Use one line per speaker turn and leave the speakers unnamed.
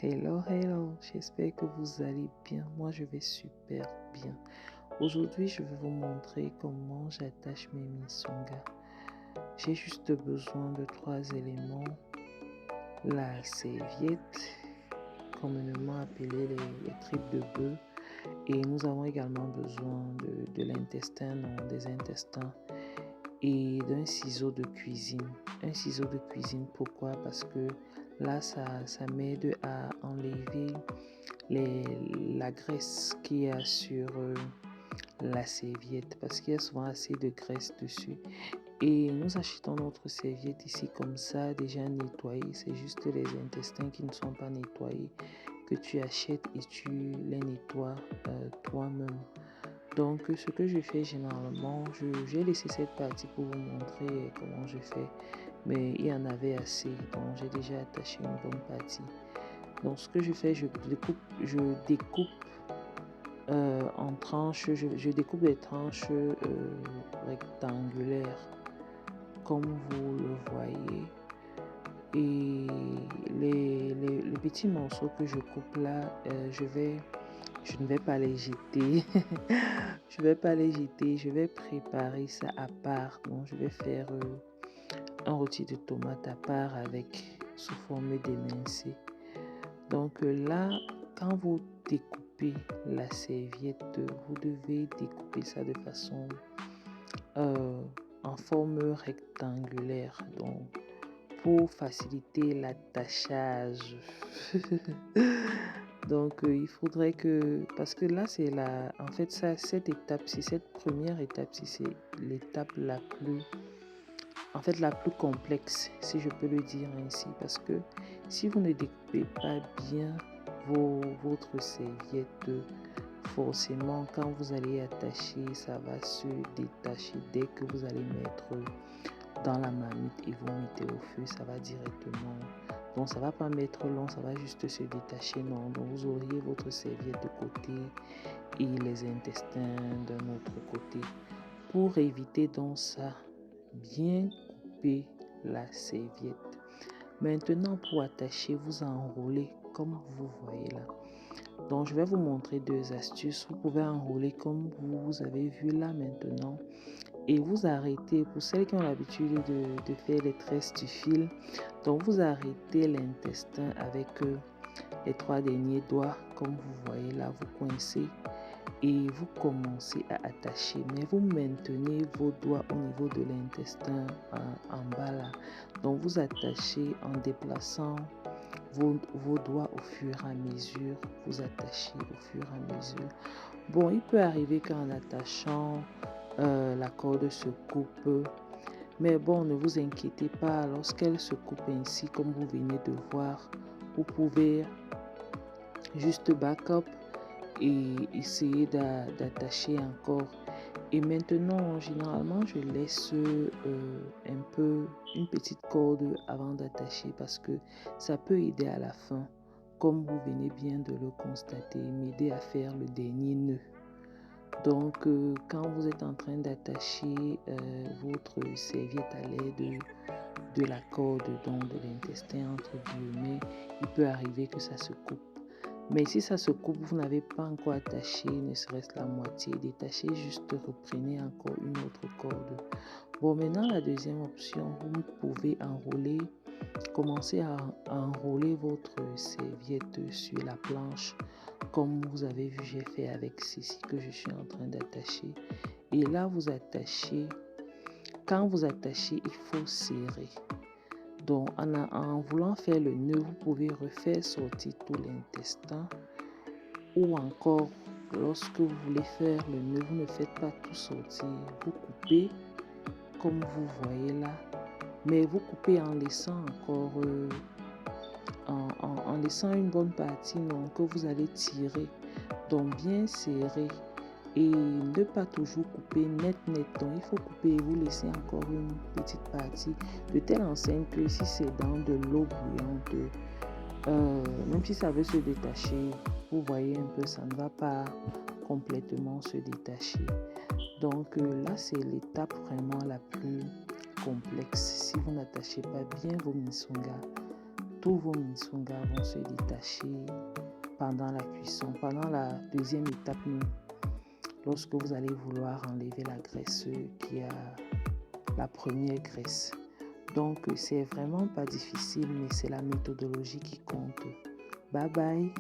Hello, hello, j'espère que vous allez bien. Moi, je vais super bien. Aujourd'hui, je vais vous montrer comment j'attache mes misongas. J'ai juste besoin de trois éléments. La serviette, communément appelée les tripes de bœuf. Et nous avons également besoin de l'intestin, non, des intestins. Et d'un ciseau de cuisine. Un ciseau de cuisine, pourquoi? Parce que là, ça m'aide à enlever la graisse qu'il y a sur la serviette parce qu'il y a souvent assez de graisse dessus. Et nous achetons notre serviette ici comme ça, déjà nettoyée. C'est juste les intestins qui ne sont pas nettoyés que tu achètes et tu les nettoies toi-même. Donc, ce que je fais généralement, j'ai laissé cette partie pour vous montrer comment je fais. Mais il y en avait assez, donc j'ai déjà attaché une bonne partie. Donc, ce que je fais, je découpe en tranches, je découpe des tranches rectangulaires, comme vous le voyez. Et les petits morceaux que je coupe là, je ne vais pas les jeter. Je vais pas les jeter, je vais préparer ça à part. Donc, je vais faire un rôti de tomates à part avec sous forme d'émincé. Donc là, quand vous découpez la serviette, vous devez découper ça de façon en forme rectangulaire. Donc, pour faciliter l'attachage. Donc, il faudrait que, parce que là, c'est en fait, ça, cette étape-ci, cette première étape-ci, c'est l'étape la plus complexe, si je peux le dire ainsi, parce que si vous ne découpez pas bien votre serviette, forcément, quand vous allez attacher, ça va se détacher dès que vous allez mettre dans la marmite et vous mettez au feu, ça va directement. Donc, ça va pas mettre long, ça va juste se détacher, non. Donc, vous auriez votre serviette de côté et les intestins d'un autre côté. Pour éviter donc ça, bien couper la serviette. Maintenant, pour attacher, vous enroulez comme vous voyez là. Donc, je vais vous montrer deux astuces. Vous pouvez enrouler comme vous avez vu là maintenant. Et vous arrêtez, pour celles qui ont l'habitude de faire les tresses du fil, donc vous arrêtez l'intestin avec les trois derniers doigts, comme vous voyez là, vous coincez et vous commencez à attacher, mais vous maintenez vos doigts au niveau de l'intestin en bas là. Donc vous attachez en déplaçant vos doigts au fur et à mesure, vous attachez au fur et à mesure. Bon, il peut arriver qu'en attachant, la corde se coupe, mais bon, ne vous inquiétez pas, lorsqu'elle se coupe ainsi, comme vous venez de voir, vous pouvez juste back up et essayer d'attacher encore. Et maintenant, généralement, je laisse un peu une petite corde avant d'attacher parce que ça peut aider à la fin, comme vous venez bien de le constater, m'aider à faire le dernier nœud. Donc, quand vous êtes en train d'attacher votre serviette à l'aide de la corde, donc de l'intestin entre guillemets, il peut arriver que ça se coupe. Mais si ça se coupe, vous n'avez pas encore attaché, ne serait-ce la moitié, détachez, juste reprenez encore une autre corde. Bon, maintenant, la deuxième option, vous pouvez enrouler, commencer à enrouler votre serviette sur la planche, comme vous avez vu, j'ai fait avec ceci que je suis en train d'attacher. Et là, vous attachez. Quand vous attachez, il faut serrer. Donc, en voulant faire le nœud, vous pouvez refaire sortir tout l'intestin. Ou encore, lorsque vous voulez faire le nœud, vous ne faites pas tout sortir. Vous coupez, comme vous voyez là. Mais vous coupez en laissant encore, en laissant une bonne partie, non, que vous allez tirer. Donc, bien serré. Et ne pas toujours couper net. Donc, il faut couper et vous laisser encore une petite partie de telle enseigne que si c'est dans de l'eau bouillante, même si ça veut se détacher, vous voyez un peu, ça ne va pas complètement se détacher. Donc là, c'est l'étape vraiment la plus complexe. Si vous n'attachez pas bien vos misongas, tous vos missungas vont se détacher pendant la cuisson. Pendant la deuxième étape, lorsque vous allez vouloir enlever la graisse qui a la première graisse. Donc, c'est vraiment pas difficile, mais c'est la méthodologie qui compte. Bye bye.